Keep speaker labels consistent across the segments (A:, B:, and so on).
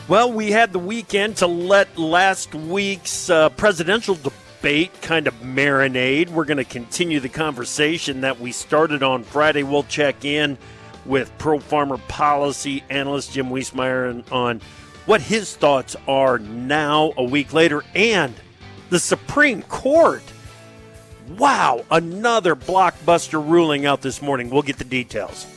A: Well, we had the weekend to let last week's presidential debate kind of marinate. We're going to continue the conversation that we started on Friday. We'll check in with pro-farmer policy analyst Jim Wiesemeyer on what his thoughts are now, a week later, and the Supreme Court. Wow, another blockbuster ruling out this morning. We'll get the details.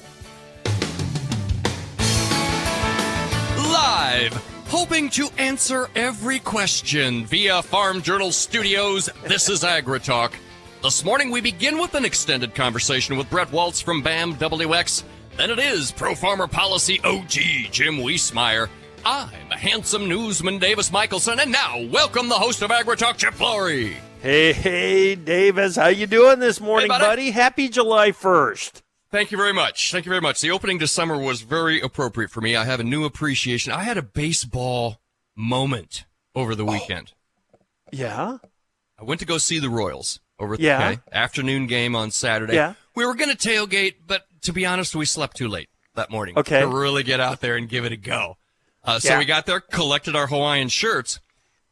B: Live, hoping to answer every question via Farm Journal Studios, this is AgriTalk. This morning we begin with an extended conversation with Bret Walts from BAMWX. Then it is Pro-Farmer Policy OG Jim Wiesemeyer. I'm a handsome newsman, Davis Michelson, and now welcome the host of AgriTalk, Chip Flory.
A: Hey, Davis, how you doing this morning,
B: Hey,
A: buddy? Happy July 1st.
B: Thank you very much. Thank you very much. The opening to summer was very appropriate for me. I have a new appreciation. I had a baseball moment over the weekend.
A: Yeah?
B: I went to go see the Royals over the afternoon game on Saturday.
A: Yeah.
B: We were going to tailgate, but to be honest, we slept too late that morning
A: to
B: really get out there and give it a go. So we got there, collected our Hawaiian shirts.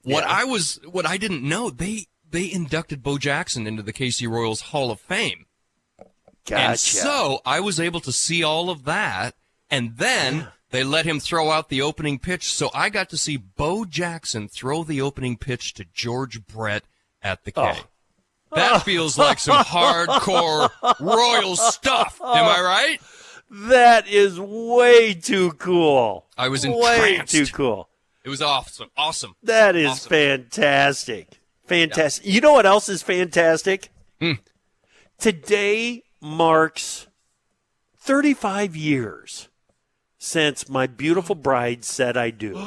B: What I didn't know, they inducted Bo Jackson into the KC Royals Hall of Fame.
A: Gotcha.
B: And so I was able to see all of that, and then they let him throw out the opening pitch, so I got to see Bo Jackson throw the opening pitch to George Brett at the K. That feels like some hardcore Royal stuff. Am I right?
A: That is way too cool.
B: I was entranced.
A: Way too cool.
B: It was awesome.
A: That is fantastic. Fantastic. Yeah. You know what else is fantastic? Today marks 35 years since my beautiful bride said I do.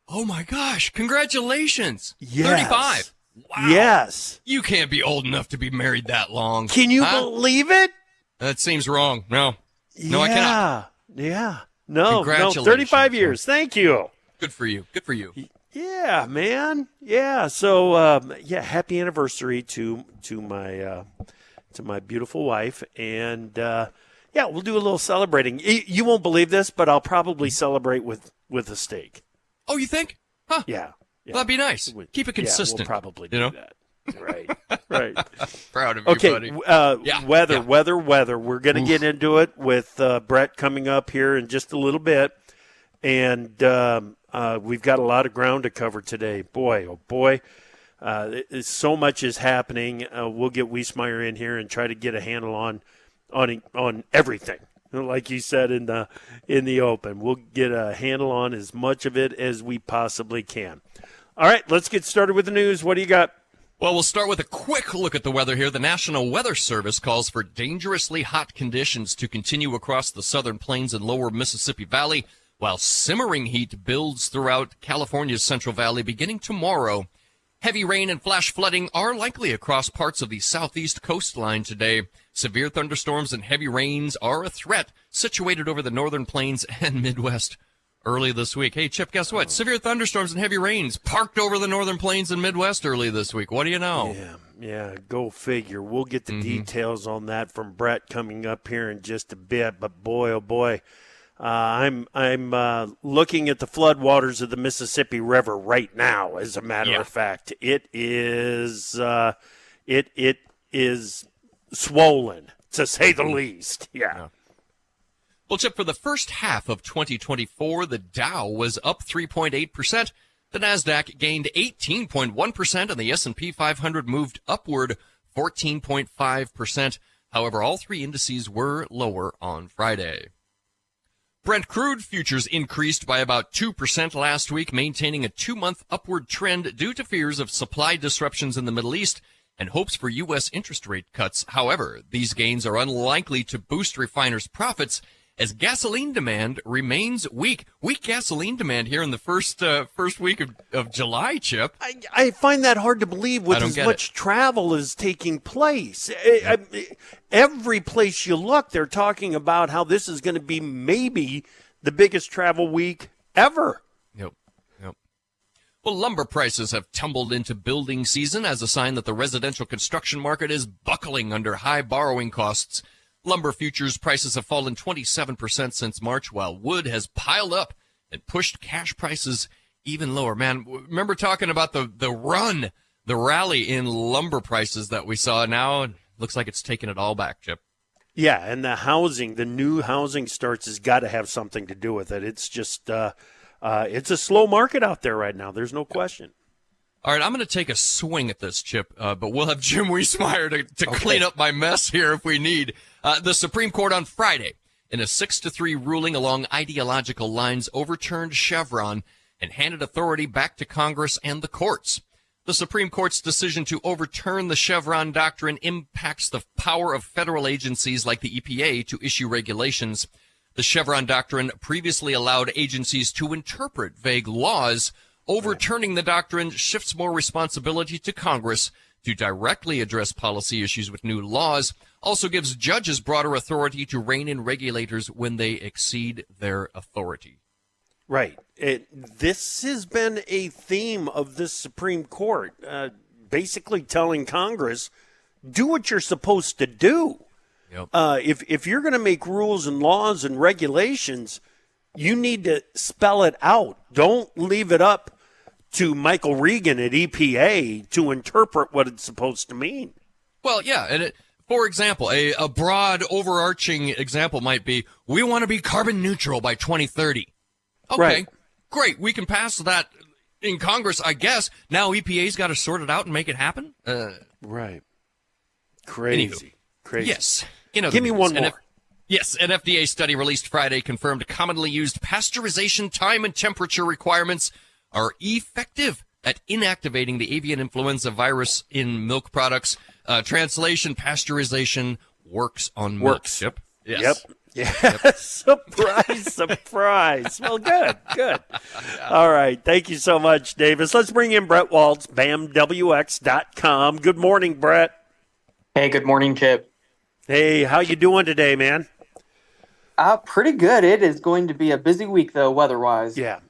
B: Oh, my gosh. Congratulations.
A: Yes.
B: 35. Wow.
A: Yes.
B: You can't be old enough to be married that long.
A: Can you believe it?
B: That seems wrong. No, I cannot.
A: Yeah. No,
B: Congratulations.
A: 35 years. Thank you.
B: Good for you. Good for you.
A: Yeah, man. Yeah. So, happy anniversary to my beautiful wife, and we'll do a little celebrating. You won't believe this, but I'll probably celebrate with a steak.
B: Oh, you think? Huh?
A: Yeah.
B: Well, that'd be nice. Keep it consistent.
A: We'll probably do that. Right.
B: Proud of you, buddy.
A: Weather. We're going to get into it with Bret coming up here in just a little bit, and we've got a lot of ground to cover today. Boy, oh boy. So much is happening. We'll get Wiesemeyer in here and try to get a handle on everything. Like you said in the open, we'll get a handle on as much of it as we possibly can. All right, let's get started with the news. What do you got?
B: Well, we'll start with a quick look at the weather here. The National Weather Service calls for dangerously hot conditions to continue across the southern plains and lower Mississippi Valley, while simmering heat builds throughout California's Central Valley beginning tomorrow. Heavy rain and flash flooding are likely across parts of the southeast coastline today. Severe thunderstorms and heavy rains are a threat situated over the northern plains and Midwest early this week. Hey, Chip, guess what? Severe thunderstorms and heavy rains parked over the northern plains and Midwest early this week. What do you know?
A: Yeah, go figure. We'll get the details on that from Bret coming up here in just a bit. But boy, oh boy, I'm looking at the floodwaters of the Mississippi River right now. As a matter of fact, it is swollen, to say the least. Yeah.
B: Well, Chip, for the first half of 2024, the Dow was up 3.8%. The Nasdaq gained 18.1%, and the S&P 500 moved upward 14.5%. However, all three indices were lower on Friday. Brent crude futures increased by about 2% last week, maintaining a 2-month upward trend due to fears of supply disruptions in the Middle East and hopes for U.S. interest rate cuts. However, these gains are unlikely to boost refiners' profits as gasoline demand remains weak. Weak gasoline demand here in the first week of July, Chip.
A: I find that hard to believe with as much travel as taking place. Every place you look, they're talking about how this is going to be maybe the biggest travel week ever.
B: Yep. Well, lumber prices have tumbled into building season as a sign that the residential construction market is buckling under high borrowing costs. Lumber futures prices have fallen 27% since March, while wood has piled up and pushed cash prices even lower. Man, remember talking about the rally in lumber prices that we saw? Now it looks like it's taking it all back, Chip.
A: Yeah, and the new housing starts has got to have something to do with it. It's just it's a slow market out there right now. There's no question.
B: All right, I'm going to take a swing at this, Chip, but we'll have Jim Wiesemeyer to clean up my mess here if we need. The Supreme Court on Friday, in a 6-3 ruling along ideological lines, overturned Chevron and handed authority back to Congress and the courts. The Supreme Court's decision to overturn the Chevron doctrine impacts the power of federal agencies like the EPA to issue regulations. The Chevron doctrine previously allowed agencies to interpret vague laws. Overturning the doctrine shifts more responsibility to Congress to directly address policy issues with new laws, also gives judges broader authority to rein in regulators when they exceed their authority.
A: Right. This has been a theme of this Supreme Court, basically telling Congress, do what you're supposed to do.
B: Yep.
A: If you're going to make rules and laws and regulations, you need to spell it out. Don't leave it up to Michael Regan at EPA to interpret what it's supposed to mean.
B: Well, yeah, and for example, a broad overarching example might be, we want to be carbon neutral by 2030. Okay,
A: right.
B: Great. We can pass that in Congress, I guess. Now EPA's got to sort it out and make it happen?
A: Right. Crazy.
B: Anywho,
A: Crazy.
B: Yes.
A: Give me one more.
B: Yes, an FDA study released Friday confirmed commonly used pasteurization time and temperature requirements are effective at inactivating the avian influenza virus in milk products. Translation, pasteurization works on milk. Yep. Yes.
A: Yep. Yeah. Surprise, surprise. Well, good. All right. Thank you so much, Davis. Let's bring in Bret Walts, BAMWX.com. Good morning, Bret.
C: Hey, good morning, Chip.
A: Hey, how you doing today, man?
C: Pretty good. It is going to be a busy week, though, weather-wise.
A: Yeah,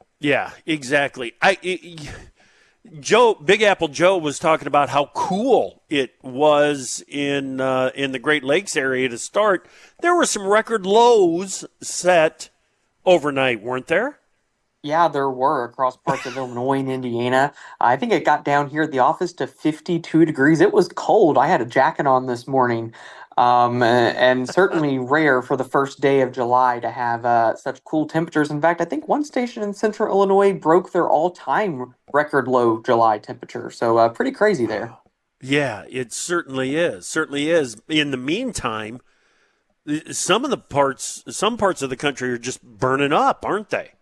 A: exactly. Big Apple Joe was talking about how cool it was in the Great Lakes area to start. There were some record lows set overnight, weren't there?
C: Yeah, there were across parts of Illinois and Indiana. I think it got down here at the office to 52 degrees. It was cold. I had a jacket on this morning. And certainly rare for the first day of July to have such cool temperatures. In fact, I think one station in central Illinois broke their all-time record low July temperature. So pretty crazy there.
A: Yeah, it certainly is. Certainly is. In the meantime, some parts of the country are just burning up, aren't they?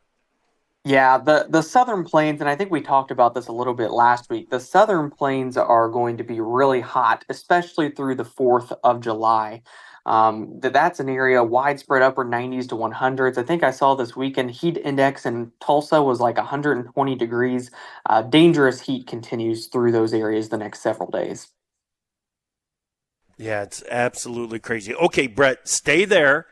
C: Yeah, the Southern Plains, and I think we talked about this a little bit last week, the Southern Plains are going to be really hot, especially through the 4th of July. That's an area widespread upper 90s to 100s. I think I saw this weekend heat index in Tulsa was like 120 degrees. Dangerous heat continues through those areas the next several days.
A: Yeah, it's absolutely crazy. Okay, Bret, stay there.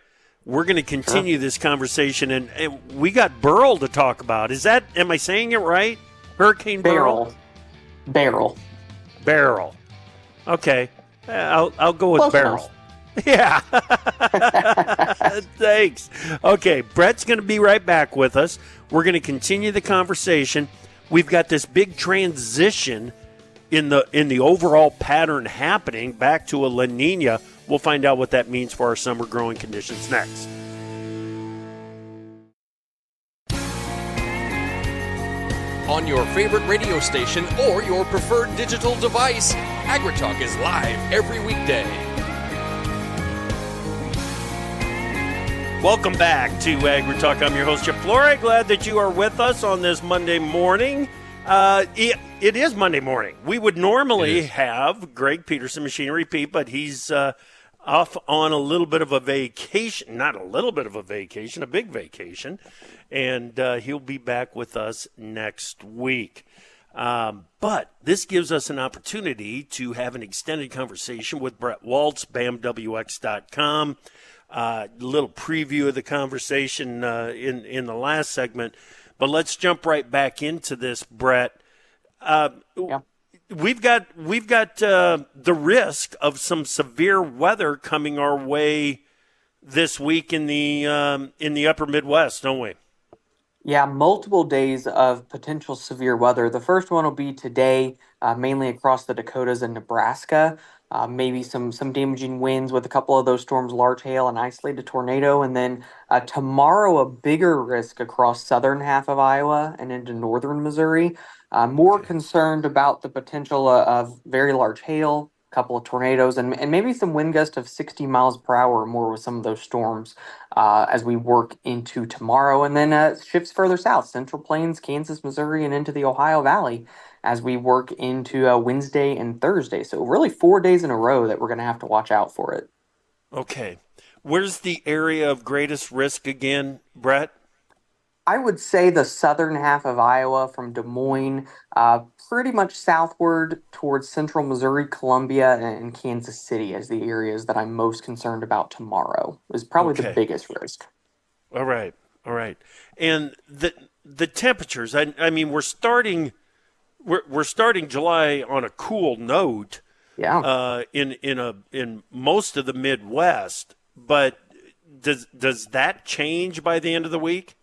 A: We're going to continue this conversation, and we got Beryl to talk about. Am I saying it right? Hurricane Beryl?
C: Beryl.
A: Okay. I'll go with
C: Close
A: Beryl.
C: enough.
A: Yeah. Thanks. Okay, Bret's going to be right back with us. We're going to continue the conversation. We've got this big transition in the overall pattern happening back to a La Nina. We'll find out what that means for our summer growing conditions next.
B: On your favorite radio station or your preferred digital device, AgriTalk is live every weekday.
A: Welcome back to AgriTalk. I'm your host, Chip Flore. Glad that you are with us on this Monday morning. It is Monday morning. We would normally have Greg Peterson, Machinery Pete, but he's off on a little bit of a vacation. Not a little bit of a vacation, a big vacation. And he'll be back with us next week. But this gives us an opportunity to have an extended conversation with Bret Walts, BAMWX.com. Little preview of the conversation in the last segment. But let's jump right back into this, Bret. We've got the risk of some severe weather coming our way this week in the upper Midwest, don't we?
C: Yeah, multiple days of potential severe weather. The first one will be today, mainly across the Dakotas and Nebraska. Maybe some damaging winds with a couple of those storms, large hail, and isolated tornado. And then tomorrow, a bigger risk across southern half of Iowa and into northern Missouri. More
A: Okay.
C: concerned about the potential of very large hail, a couple of tornadoes, and maybe some wind gusts of 60 miles per hour or more with some of those storms as we work into tomorrow. And then shifts further south, Central Plains, Kansas, Missouri, and into the Ohio Valley as we work into Wednesday and Thursday. So, really, 4 days in a row that we're going to have to watch out for it.
A: Okay. Where's the area of greatest risk again, Brett?
C: I would say the southern half of Iowa from Des Moines, pretty much southward towards central Missouri, Columbia, and Kansas City as the areas that I'm most concerned about tomorrow is probably the
A: Okay.
C: biggest risk.
A: All right. All right. And the temperatures, I mean we're starting July on a cool note
C: Yeah.
A: in most of the Midwest, but does that change by the end of the week?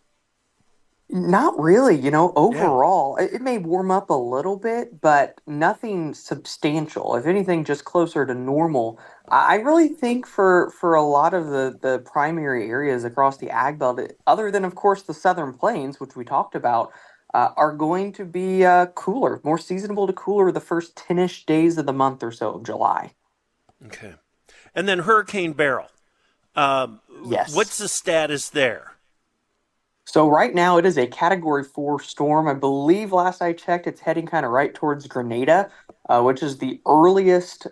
C: Not really,
A: Yeah.
C: overall, it may warm up a little bit, but nothing substantial. If anything, just closer to normal. I really think for a lot of the primary areas across the Ag Belt, other than of course the Southern Plains, which we talked about, are going to be cooler, more seasonable to cooler the first 10-ish days of the month or so of July.
A: Okay. And then Hurricane Beryl. Um, what's
C: Yes.
A: the status there?
C: So right now it is a Category 4 storm. I believe last I checked, it's heading kind of right towards Grenada, which is the earliest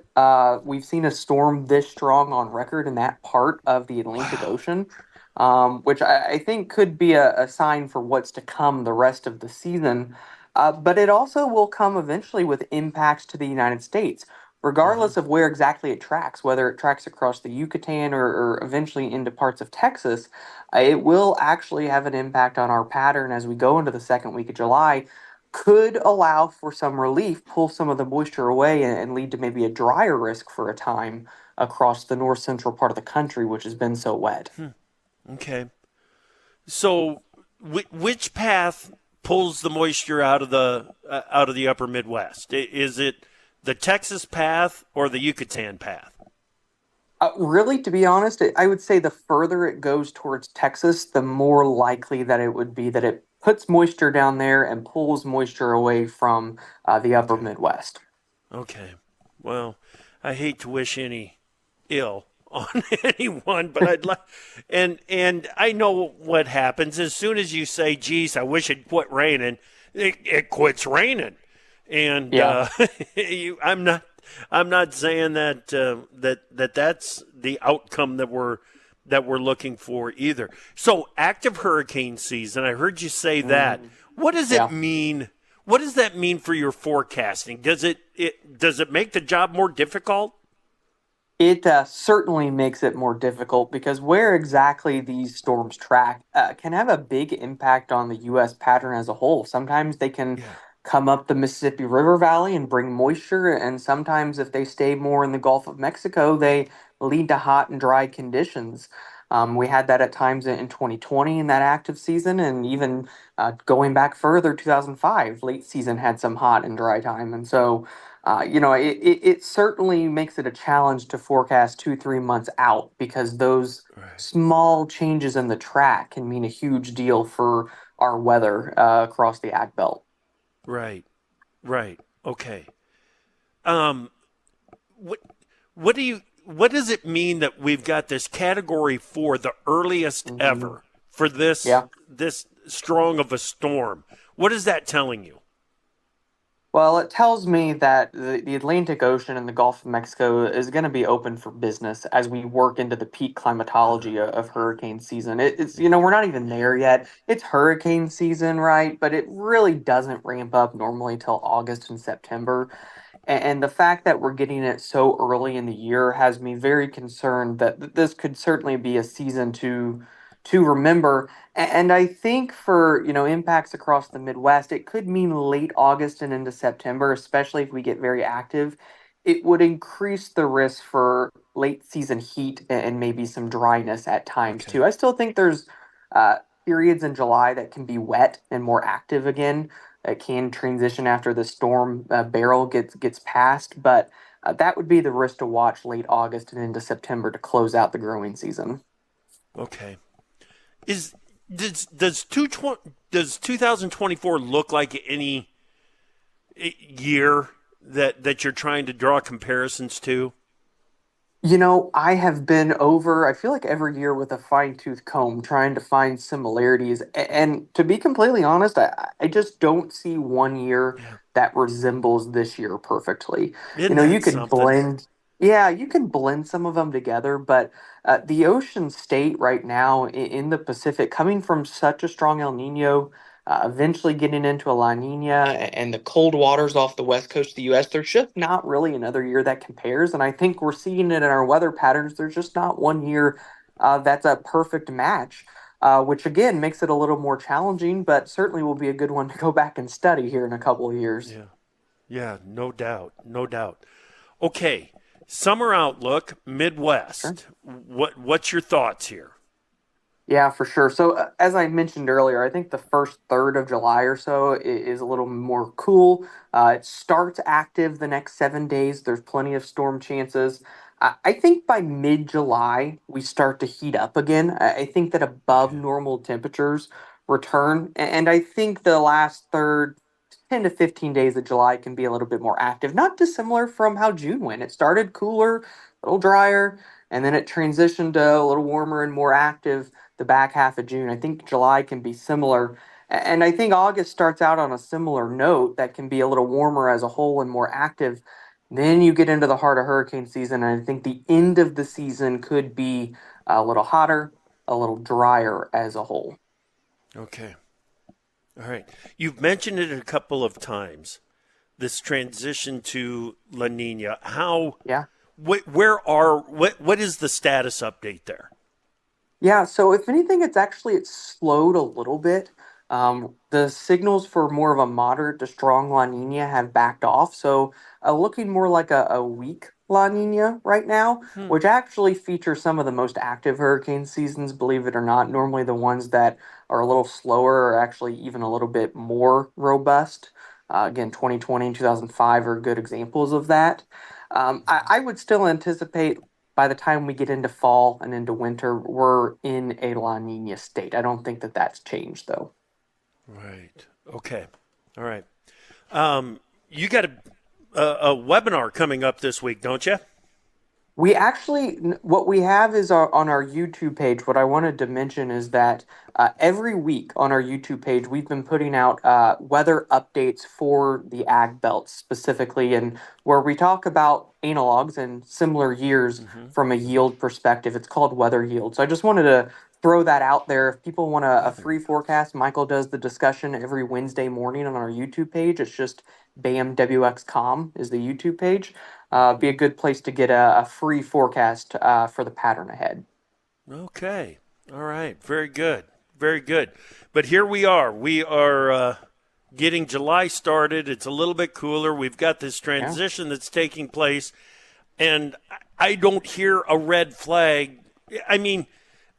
C: we've seen a storm this strong on record in that part of the Atlantic
A: Wow.
C: Ocean, which I think could be a sign for what's to come the rest of the season. But it also will come eventually with impacts to the United States,
A: Hmm.
C: regardless of where exactly it tracks, whether it tracks across the Yucatan or eventually into parts of Texas. It will actually have an impact on our pattern as we go into the second week of July. Could allow for some relief, pull some of the moisture away, and lead to maybe a drier risk for a time across the north central part of the country, which has been so wet.
A: Okay. So, which path pulls the moisture out of the upper Midwest? Is it the Texas path or the Yucatan path?
C: Really, to be honest, I would say the further it goes towards Texas, the more likely that it would be that it puts moisture down there and pulls moisture away from the upper
A: Okay.
C: Midwest.
A: Okay. Well, I hate to wish any ill on anyone, but I'd like, and I know what happens as soon as you say, "Geez, I wish it quit raining." It quits raining, and
C: Yeah.
A: I'm not saying that's the outcome that we're looking for either. So active hurricane season. I heard you say that.
C: Mm,
A: What does it
C: yeah.
A: mean? What does that mean for your forecasting? Does it make the job more difficult?
C: It certainly makes it more difficult because where exactly these storms track can have a big impact on the U.S. pattern as a whole. Sometimes they can
A: Yeah.
C: come up the Mississippi River Valley and bring moisture, and sometimes if they stay more in the Gulf of Mexico, they lead to hot and dry conditions. We had that at times in 2020 in that active season, and even going back further, 2005, late season had some hot and dry time. And so it certainly makes it a challenge to forecast 2, 3 months out because those
A: Right.
C: small changes in the track can mean a huge deal for our weather across the ag belt.
A: Right. Right. Okay. Um. What What do you? What does it mean that we've got this category 4, the earliest
C: Hmm.
A: ever for
C: Yeah.
A: this strong of a storm? What is that telling you?
C: Well, it tells me that the Atlantic Ocean and the Gulf of Mexico is going to be open for business as we work into the peak climatology of hurricane season. We're not even there yet. It's hurricane season, right? But it really doesn't ramp up normally till August and September. And the fact that we're getting it so early in the year has me very concerned that this could certainly be a season to remember. And I think for, impacts across the Midwest, it could mean late August and into September, especially if we get very active. It would increase the risk for late season heat and maybe some dryness at times
A: Okay.
C: too. I still think there's uh, periods in July that can be wet and more active again. It can transition after the storm Beryl gets passed, but that would be the risk to watch late August and into September to close out the growing season.
A: Okay. Does 2024 look like any year that you're trying to draw comparisons to?
C: I have been over, I feel like every year with a fine-tooth comb trying to find similarities. And to be completely honest, I just don't see one year
A: Yeah.
C: that resembles this year perfectly.
A: Isn't
C: You
A: that
C: could
A: something?
C: yeah, you can blend some of them together, but the ocean state right now in the Pacific, coming from such a strong El Nino, eventually getting into a La Nina and the cold waters off the west coast of the U.S., there's just not really another year that compares. And I think we're seeing it in our weather patterns. There's just not one year that's a perfect match, which again makes it a little more challenging, but certainly will be a good one to go back and study here in a couple of years.
A: Yeah. Yeah, no doubt. No doubt. Okay. Summer outlook,
C: Sure.
A: Midwest. What's your thoughts here?
C: Yeah, for sure. So, as I mentioned earlier, I think the first third of July or so is a little more cool. It starts active the next 7 days. There's plenty of storm chances. I think by mid-July, we start to heat up again. I think that above
A: Okay.
C: normal temperatures return. And I think the last third, 10 to 15 days of July can be a little bit more active, not dissimilar from how June went. It started cooler, a little drier, and then it transitioned to a little warmer and more active the back half of June. I think July can be similar. And I think August starts out on a similar note that can be a little warmer as a whole and more active. Then you get into the heart of hurricane season, and I think the end of the season could be a little hotter, a little drier as a whole.
A: Okay. All right. You've mentioned it a couple of times, this transition to La Nina.
C: Yeah.
A: What is the status update there?
C: Yeah, so if anything, it's slowed a little bit. The signals for more of a moderate to strong La Nina have backed off, so looking more like a weak La Nina right now,
A: Hmm.
C: which actually features some of the most active hurricane seasons, believe it or not. Normally, the ones that are a little slower are actually even a little bit more robust. Again, 2020 and 2005 are good examples of that. I would still anticipate by the time we get into fall and into winter, we're in a La Nina state. I don't think that that's changed, though.
A: Right. Okay. All right. You got a webinar coming up this week, don't you?
C: We actually, what we have is on our YouTube page. What I wanted to mention is that every week on our YouTube page, we've been putting out weather updates for the ag belts specifically, and where we talk about analogs and similar years from a yield perspective. It's called weather yield. So I just wanted to throw that out there. If people want a free forecast, Michael does the discussion every Wednesday morning on our YouTube page. It's just BAMWX.com is the YouTube page. Be a good place to get a free forecast for the pattern ahead.
A: Okay. All right. Very good. Very good. But here we are. We are getting July started. It's a little bit cooler. We've got this transition that's taking place, and I don't hear a red flag. I mean,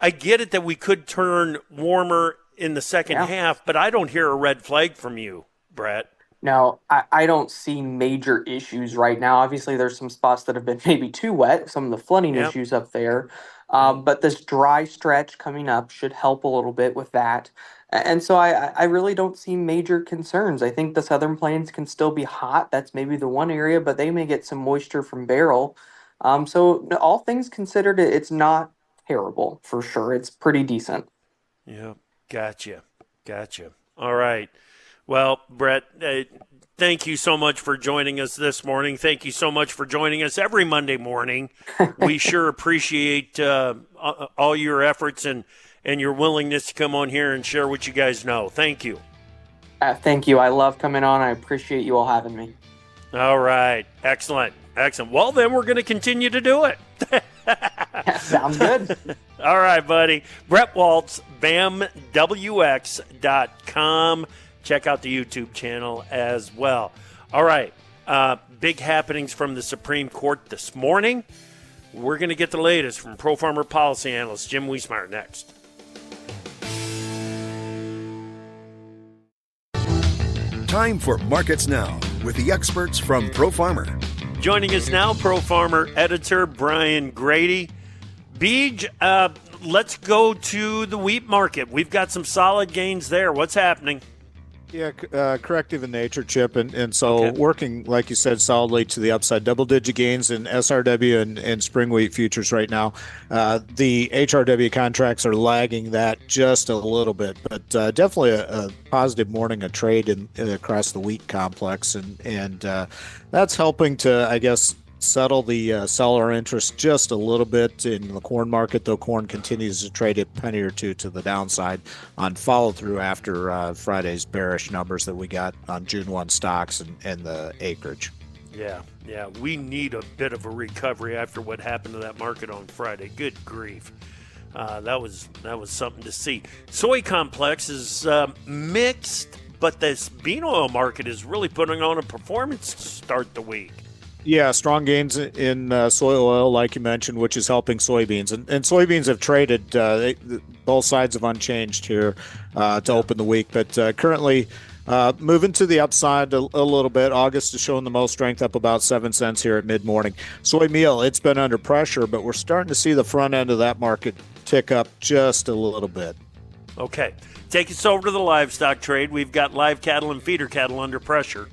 A: I get it that we could turn warmer in the second half, but I don't hear a red flag from you, Bret.
C: No, I don't see major issues right now. Obviously, there's some spots that have been maybe too wet, some of the flooding
A: Yep.
C: issues up there.
A: Yep.
C: But this dry stretch coming up should help a little bit with that. And so I really don't see major concerns. I think the Southern Plains can still be hot. That's maybe the one area, but they may get some moisture from Beryl. So all things considered, it's not terrible for sure. It's pretty decent.
A: Yep. Gotcha. All right. Well, Bret, thank you so much for joining us this morning. Thank you so much for joining us every Monday morning. We sure appreciate all your efforts and your willingness to come on here and share what you guys know. Thank you.
C: Thank you. I love coming on. I appreciate you all having me.
A: All right. Excellent. Well, then we're going to continue to do it.
C: Sounds good.
A: All right, buddy. Bret Walts, BAMWX.com. Check out the YouTube channel as well. All right. Big happenings from the Supreme Court this morning. We're going to get the latest from Pro Farmer Policy Analyst Jim Wiesemeyer next.
D: Time for Markets Now with the experts from Pro Farmer.
A: Joining us now, Pro Farmer editor Brian Grady. Beej, let's go to the wheat market. We've got some solid gains there. What's happening?
E: Yeah, corrective in nature, Chip, and so working, like you said, solidly to the upside. Double-digit gains in SRW and spring wheat futures right now. The HRW contracts are lagging that just a little bit, but definitely a positive morning of trade across the wheat complex, and that's helping to, I guess, settle the seller interest just a little bit in the corn market, though corn continues to trade a penny or two to the downside on follow-through after Friday's bearish numbers that we got on June 1 stocks and the acreage.
A: Yeah, we need a bit of a recovery after what happened to that market on Friday. Good grief. That was something to see. Soy complex is mixed, but this bean oil market is really putting on a performance to start the week.
E: Yeah, strong gains in soy oil, like you mentioned, which is helping soybeans. And soybeans have traded, both sides have unchanged here to open the week. But currently moving to the upside a little bit. August is showing the most strength, up about 7 cents here at mid-morning. Soy meal, it's been under pressure, but we're starting to see the front end of that market tick up just a little bit.
A: Okay. Take us over to the livestock trade. We've got live cattle and feeder cattle under pressure.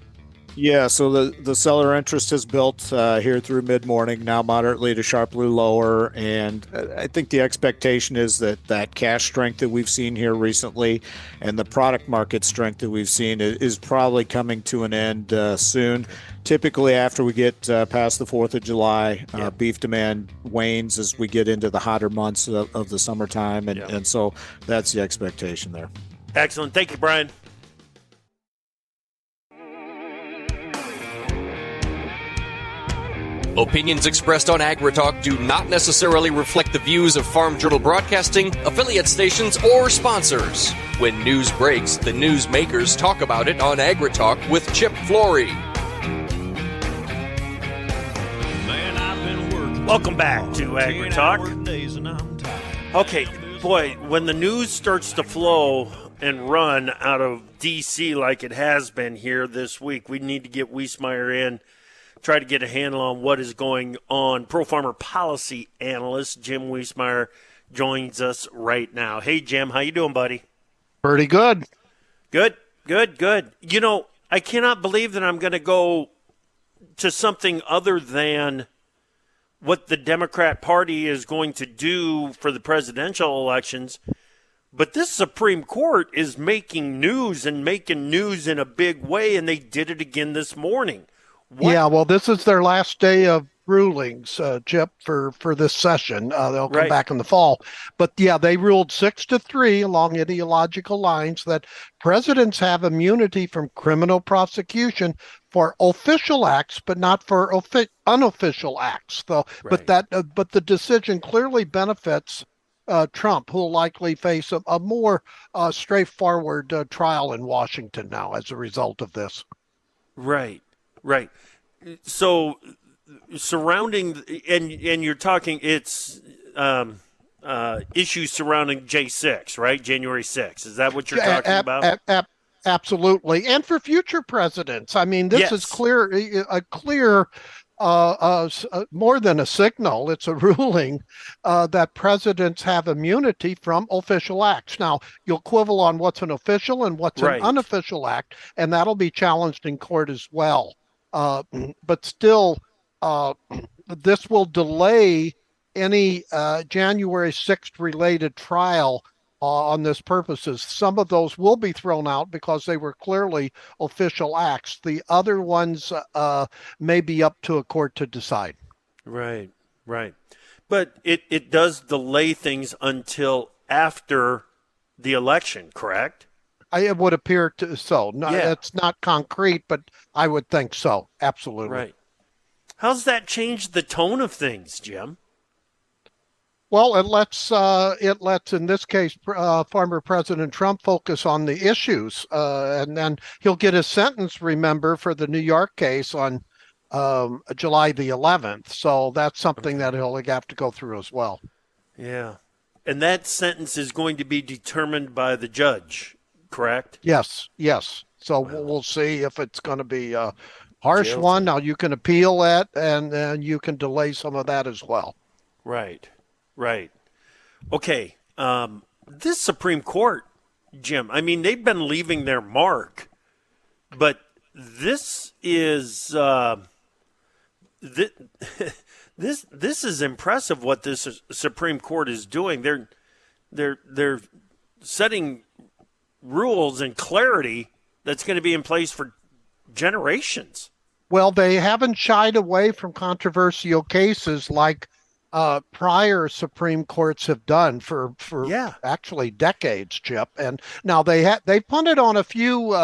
E: Yeah, so the seller interest has built here through mid-morning, now moderately to sharply lower, and I think the expectation is that cash strength that we've seen here recently and the product market strength that we've seen is probably coming to an end soon. Typically, after we get past the 4th of July, beef demand wanes as we get into the hotter months of the summertime, and so that's the expectation there.
A: Excellent. Thank you, Brian.
B: Opinions expressed on AgriTalk do not necessarily reflect the views of Farm Journal Broadcasting, affiliate stations, or sponsors. When news breaks, the news makers talk about it on AgriTalk with Chip Flory.
A: Welcome back to AgriTalk. Okay, boy, when the news starts to flow and run out of D.C. like it has been here this week, we need to get Wiesemeyer in. Try to get a handle on what is going on. Pro Farmer Policy Analyst Jim Wiesemeyer joins us right now. Hey, Jim, how you doing, buddy?
F: Pretty good.
A: Good. You know, I cannot believe that I'm going to go to something other than what the Democrat Party is going to do for the presidential elections. But this Supreme Court is making news and making news in a big way, and they did it again this morning. What?
F: Yeah, well, this is their last day of rulings, Chip, for this session. They'll come back in the fall. But, yeah, they ruled 6-3 along ideological lines that presidents have immunity from criminal prosecution for official acts, but not for unofficial acts. Though, but the decision clearly benefits Trump, who will likely face a more straightforward trial in Washington now as a result of this.
A: Right. So surrounding, and you're talking, it's issues surrounding J6, right? January 6th. Is that what you're talking about?
F: Absolutely. And for future presidents. I mean, this is a clear more than a signal. It's a ruling that presidents have immunity from official acts. Now, you'll quibble on what's an official and what's an unofficial act, and that'll be challenged in court as well. But still, this will delay any January 6th related trial on this purposes. Some of those will be thrown out because they were clearly official acts. The other ones may be up to a court to decide. Right.
A: But it does delay things until after the election, correct?
F: It would appear to so. No, it's not concrete, but I would think so. Absolutely.
A: Right. How's that changed the tone of things, Jim?
F: Well, it lets in this case former President Trump focus on the issues, and then he'll get his sentence. Remember, for the New York case on July the 11th. So that's something that he'll have to go through as well.
A: Yeah, and that sentence is going to be determined by the judge. Correct?
F: Yes. So we'll see if it's going to be a harsh one. Now you can appeal it, and then you can delay some of that as well.
A: Right. Okay. This Supreme Court, Jim, I mean, they've been leaving their mark, but this is this is impressive what this Supreme Court is doing. They're setting rules and clarity that's going to be in place for generations.
F: Well, they haven't shied away from controversial cases like prior Supreme Courts have done for actually decades, Chip. And now they punted on a few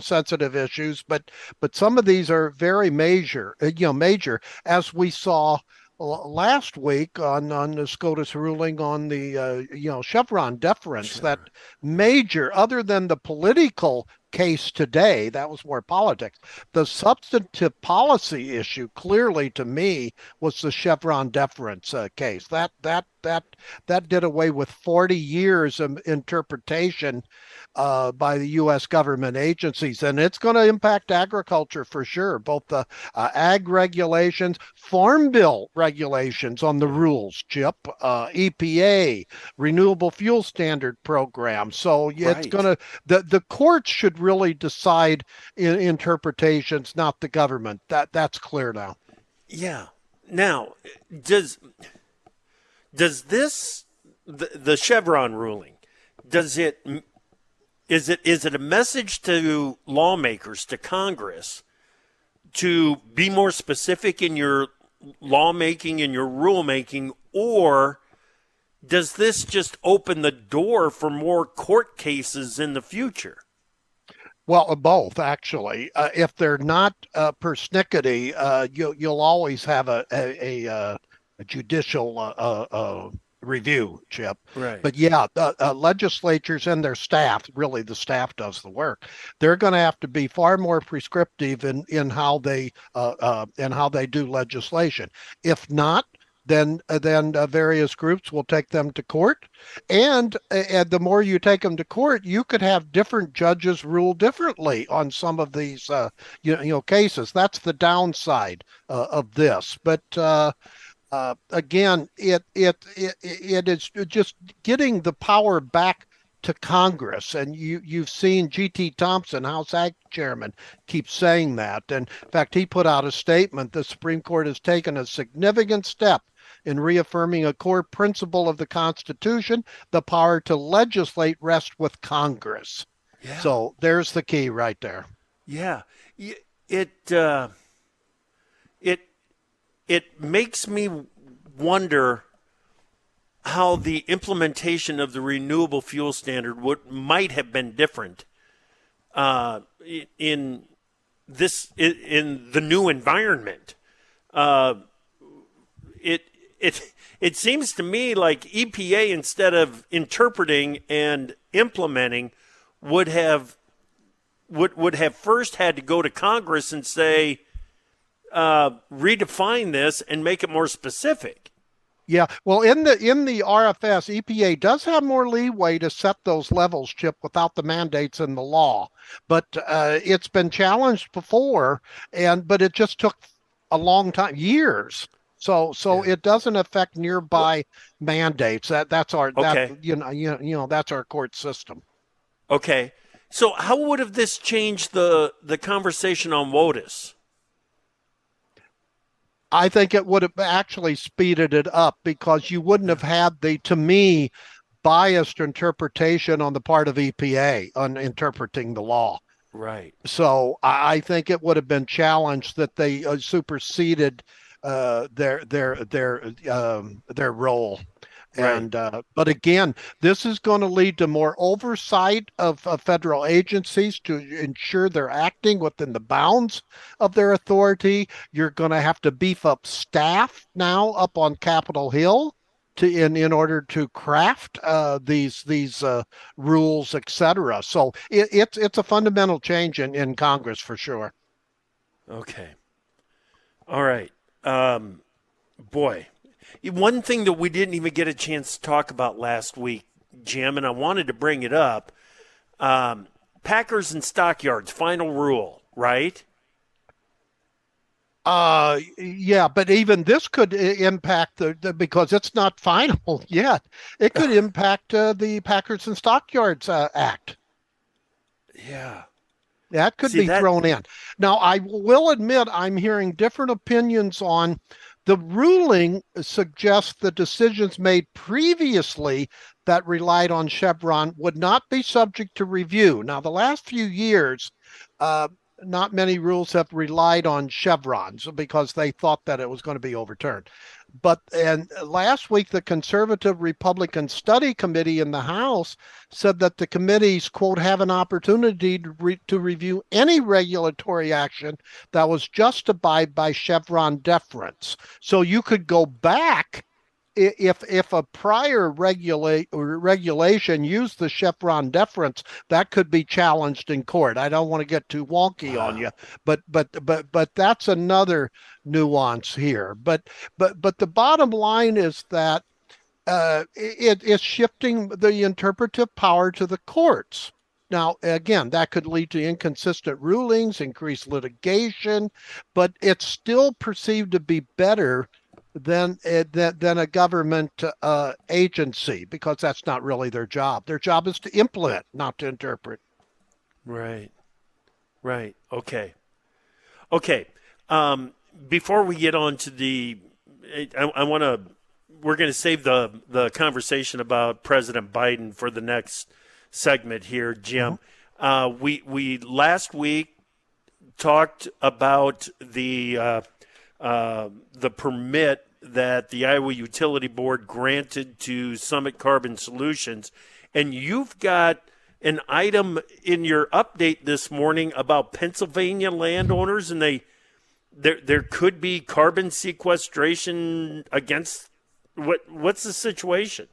F: sensitive issues, but some of these are very major, as we saw last week on the SCOTUS ruling on the Chevron deference. Sure. That major, other than the political case today, that was more politics. The substantive policy issue, clearly to me, was the Chevron deference case. That did away with 40 years of interpretation by the U.S. government agencies, and it's going to impact agriculture for sure. Both the ag regulations, farm bill regulations on the rules, Chip, EPA, renewable fuel standard program. So it's going to the courts should really decide interpretations, not the government. That's clear now.
A: Yeah. Now, does this the Chevron ruling? Is it a message to lawmakers, to Congress, to be more specific in your lawmaking and your rulemaking, or does this just open the door for more court cases in the future?
F: Well, both actually. If they're not persnickety, you'll always have a judicial review, Chip.
A: Right.
F: But yeah, legislatures and their staff, really the staff does the work. They're going to have to be far more prescriptive in how they do legislation. If not, then various groups will take them to court, and the more you take them to court, you could have different judges rule differently on some of these cases. That's the downside of this, but. Again, it is just getting the power back to Congress, and you've seen G.T. Thompson, House Ag Chairman, keep saying that. And in fact, he put out a statement: the Supreme Court has taken a significant step in reaffirming a core principle of the Constitution: the power to legislate rests with Congress. Yeah. So there's the key right there.
A: Yeah, It makes me wonder how the implementation of the renewable fuel standard might have been different in the new environment. It seems to me like EPA, instead of interpreting and implementing, would have first had to go to Congress and say, redefine this and make it more specific.
F: Yeah, well, in the RFS, EPA does have more leeway to set those levels, Chip, without the mandates in the law. But it's been challenged before, but it just took a long time, years. So It doesn't affect nearby mandates. That's our that's our court system.
A: Okay, so how would have this changed the conversation on WOTUS?
F: I think it would have actually speeded it up, because you wouldn't have had the, to me, biased interpretation on the part of EPA on interpreting the law.
A: Right.
F: So I think it would have been challenged that they superseded their role. Right. And but again, this is going to lead to more oversight of federal agencies to ensure they're acting within the bounds of their authority. You're going to have to beef up staff now up on Capitol Hill in order to craft these rules, etc. So it's a fundamental change in Congress for sure.
A: Okay. All right. Boy. One thing that we didn't even get a chance to talk about last week, Jim, and I wanted to bring it up, Packers and stockyards, final rule, right?
F: Yeah, but even this could impact because it's not final yet. It could impact the Packers and Stockyards Act.
A: Yeah.
F: That could be thrown in. Now, I will admit I'm hearing different opinions on the ruling. Suggests the decisions made previously that relied on Chevron would not be subject to review. Now, the last few years, not many rules have relied on chevrons because they thought that it was going to be overturned. And last week, the Conservative Republican Study Committee in the House said that the committees, quote, have an opportunity to review any regulatory action that was justified by Chevron deference. So you could go back if a prior regulation used the Chevron deference, that could be challenged in court. I don't want to get too wonky on you, but that's another nuance here. But the bottom line is that it is shifting the interpretive power to the courts. Now, again, that could lead to inconsistent rulings, increased litigation, but it's still perceived to be better than a government agency, because that's not really their job. Their job is to implement, not to interpret.
A: Right. Okay. Before we get on to we're going to save the conversation about President Biden for the next segment here, Jim. Mm-hmm. We last week talked about the permit that the Iowa Utility Board granted to Summit Carbon Solutions, and you've got an item in your update this morning about Pennsylvania landowners, and there could be carbon sequestration against what's the situation?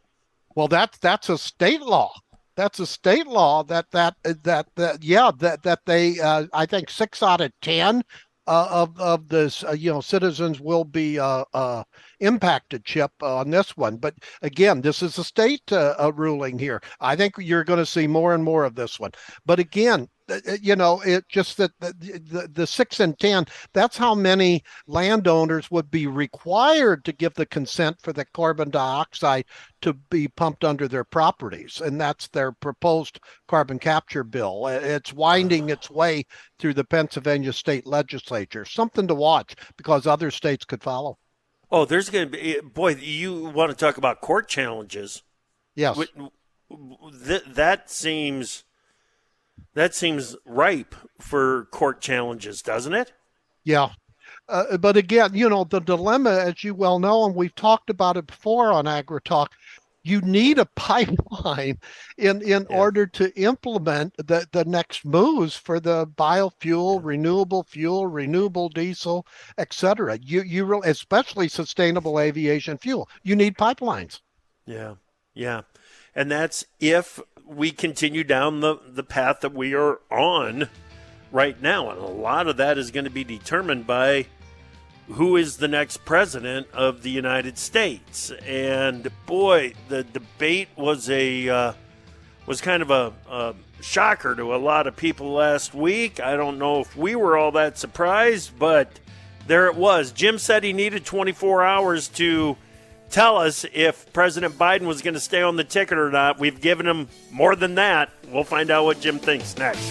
F: Well, that's a state law. That's a state law that they I think 6 out of 10 of this citizens will be impacted, Chip, on this one. But again, this is a state ruling here. I think you're going to see more and more of this one. But again, it just that the 6 and 10, that's how many landowners would be required to give the consent for the carbon dioxide to be pumped under their properties. And that's their proposed carbon capture bill. It's winding its way through the Pennsylvania state legislature. Something to watch, because other states could follow.
A: Oh, there's going to be, boy, you want to talk about court challenges.
F: Yes.
A: That seems ripe for court challenges, doesn't it?
F: Yeah. But again, the dilemma, as you well know, and we've talked about it before on AgriTalk, you need a pipeline in order to implement the next moves for the biofuel, renewable fuel, renewable diesel, et cetera. You especially sustainable aviation fuel. You need pipelines.
A: Yeah. And that's if we continue down the path that we are on right now. And a lot of that is going to be determined by who is the next president of the United States. And boy, the debate was kind of a shocker to a lot of people last week. I don't know if we were all that surprised, but there it was. Jim said he needed 24 hours to tell us if President Biden was going to stay on the ticket or not. We've given him more than that. We'll find out what Jim thinks next.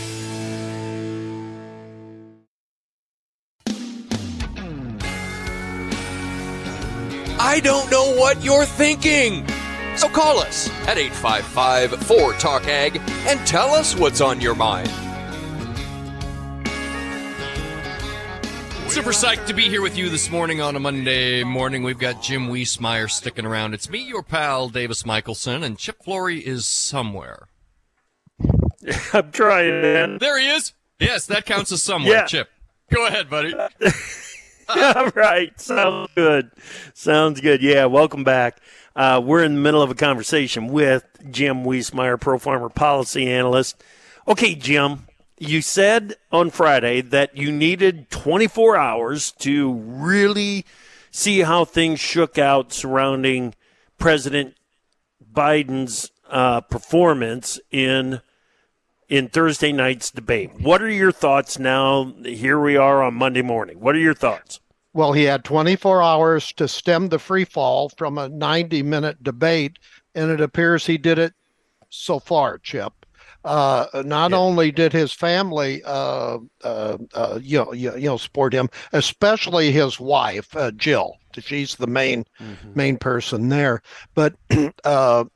B: I don't know what you're thinking. So call us at 855-4TALK-AG and tell us what's on your mind. Super psyched to be here with you this morning on a Monday morning. We've got Jim Wiesemeyer sticking around. It's me, your pal, Davis Michelson, and Chip Flory is somewhere.
A: I'm trying, man.
B: There he is. Yes, that counts as somewhere, yeah. Chip. Go ahead, buddy.
A: All right. Sounds good. Yeah, welcome back. We're in the middle of a conversation with Jim Wiesemeyer, Pro Farmer Policy Analyst. Okay, Jim, you said on Friday that you needed 24 hours to really see how things shook out surrounding President Biden's performance in in Thursday night's debate. What are your thoughts now? Here we are on Monday morning. What are your thoughts?
F: Well, he had 24 hours to stem the free fall from a 90-minute debate, and it appears he did it so far, Chip. Not only did his family, support him, especially his wife, Jill. She's the main person there, but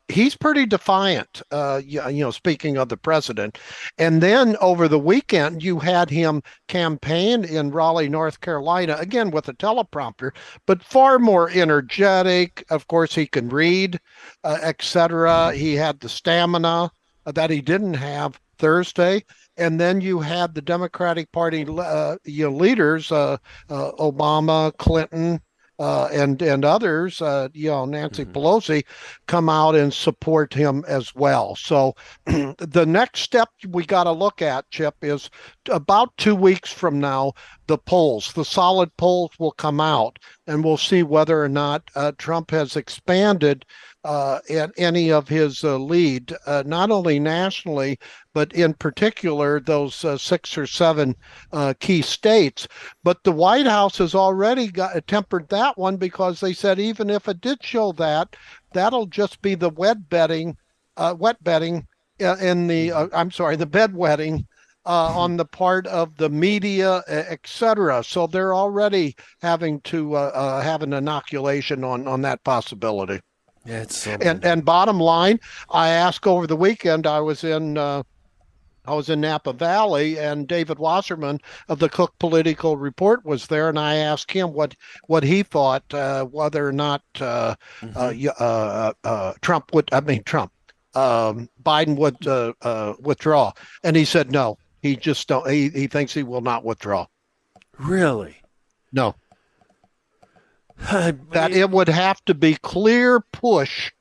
F: he's pretty defiant. Speaking of the president, and then over the weekend you had him campaign in Raleigh, North Carolina, again with a teleprompter, but far more energetic. Of course, he can read, etc. He had the stamina that he didn't have Thursday. And then you had the Democratic Party leaders, Obama, Clinton, and others, Nancy Pelosi, come out and support him as well. So the next step we got to look at, Chip, is about 2 weeks from now, the solid polls will come out, and we'll see whether or not Trump has expanded in any of his lead, not only nationally, but in particular those 6 or 7 key states. But the White House has already tempered that one, because they said even if it did show that, that'll just be the the bedwetting on the part of the media, etc. So they're already having to have an inoculation on that possibility. And bottom line, I asked over the weekend, I was in Napa Valley, and David Wasserman of the Cook Political Report was there, and I asked him what he thought, whether or not Biden would withdraw, and he said no. He just don't. He thinks he will not withdraw.
A: Really?
F: No. That it would have to be clear push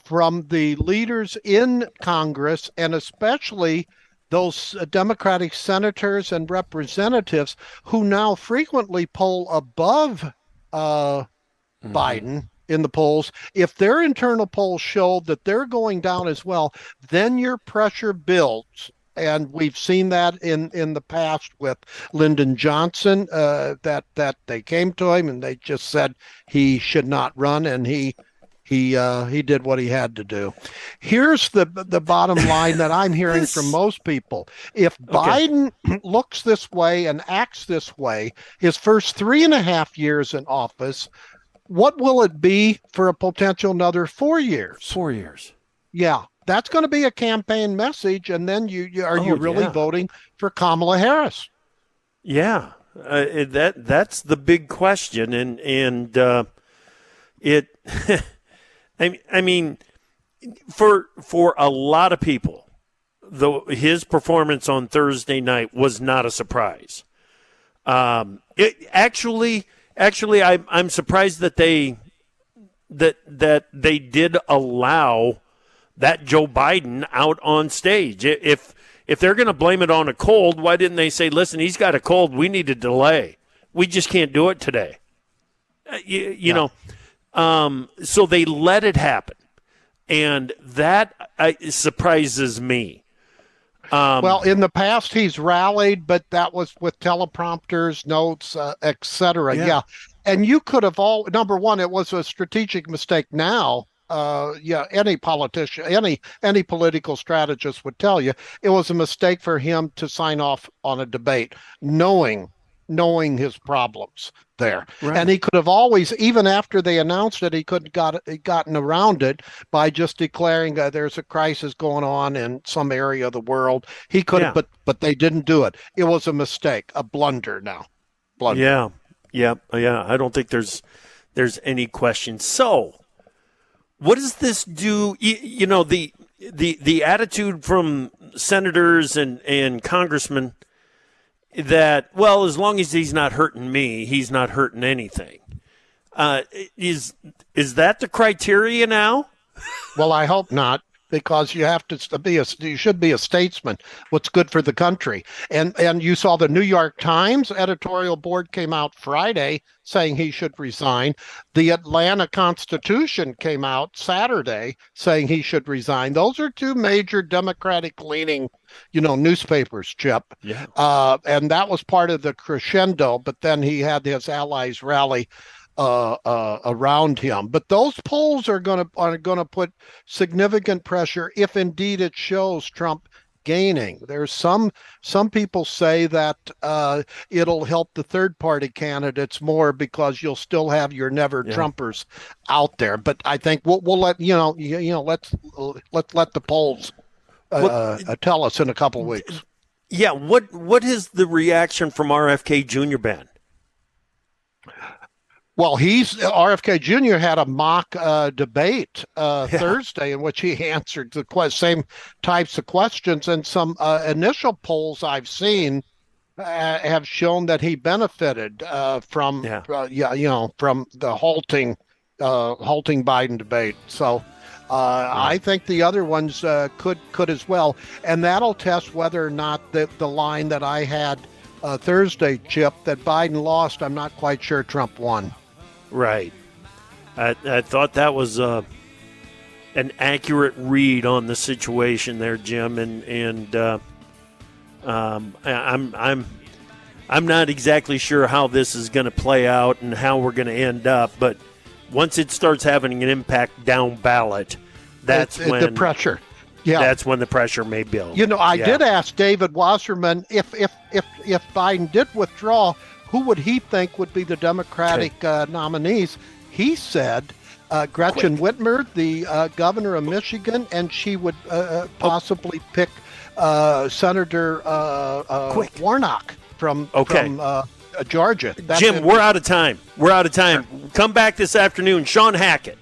F: from the leaders in Congress, and especially those Democratic senators and representatives who now frequently poll above Biden in the polls. If their internal polls show that they're going down as well, then your pressure builds. And we've seen that in the past with Lyndon Johnson, that they came to him and they just said he should not run, and he did what he had to do. Here's the bottom line that I'm hearing from most people. If Biden looks this way and acts this way, his first 3.5 years in office, what will it be for a potential another 4 years?
A: 4 years.
F: Yeah. That's going to be a campaign message, and then you really voting for Kamala Harris?
A: Yeah, that's the big question, and it. I mean, for a lot of people, his performance on Thursday night was not a surprise. I'm surprised that they did allow that Joe Biden out on stage. If they're going to blame it on a cold, why didn't they say, listen, he's got a cold, we need a delay. We just can't do it today. So they let it happen. And that surprises me.
F: Well, in the past, he's rallied, but that was with teleprompters, notes, et cetera. Yeah. And you could have number one, it was a strategic mistake now. Any politician, any political strategist would tell you it was a mistake for him to sign off on a debate, knowing his problems there. Right. And he could have always, even after they announced it, he could have gotten around it by just declaring there's a crisis going on in some area of the world. He could have, but they didn't do it. It was a mistake, a blunder now. Blunder.
A: Yeah. I don't think there's any question. So, what does this do? The attitude from senators and congressmen that, well, as long as he's not hurting me, he's not hurting anything. Is that the criteria now?
F: Well, I hope not. because you have to be you should be a statesman. What's good for the country. And you saw the New York Times editorial board came out Friday saying he should resign. The Atlanta Constitution came out Saturday saying he should resign. Those are two major Democratic leaning, newspapers, Chip.
A: Yeah.
F: And that was part of the crescendo, but then he had his allies rally around him. But those polls are going to put significant pressure if indeed it shows Trump gaining. There's some people say that it'll help the third party candidates more because you'll still have your never Trumpers out there. But I think we'll let let's let the polls tell us in a couple of weeks.
A: Yeah, what is the reaction from RFK Jr. Ben?
F: Well, RFK Jr. had a mock debate Thursday in which he answered the same types of questions, and some initial polls I've seen have shown that he benefited from the halting Biden debate. So I think the other ones could as well, and that'll test whether or not the line that I had Thursday, Chip, that Biden lost. I'm not quite sure Trump won. Right.
A: I thought that was an accurate read on the situation there, Jim, and I'm not exactly sure how this is going to play out and how we're going to end up, but once it starts having an impact down ballot, that's when
F: the pressure. Yeah,
A: that's when the pressure may build.
F: I did ask David Wasserman if Biden did withdraw, who would he think would be the Democratic nominees? He said Gretchen Whitmer, the governor of Michigan, and she would possibly pick Senator Warnock from Georgia.
A: Jim, we're out of time. Come back this afternoon. Sean Hackett.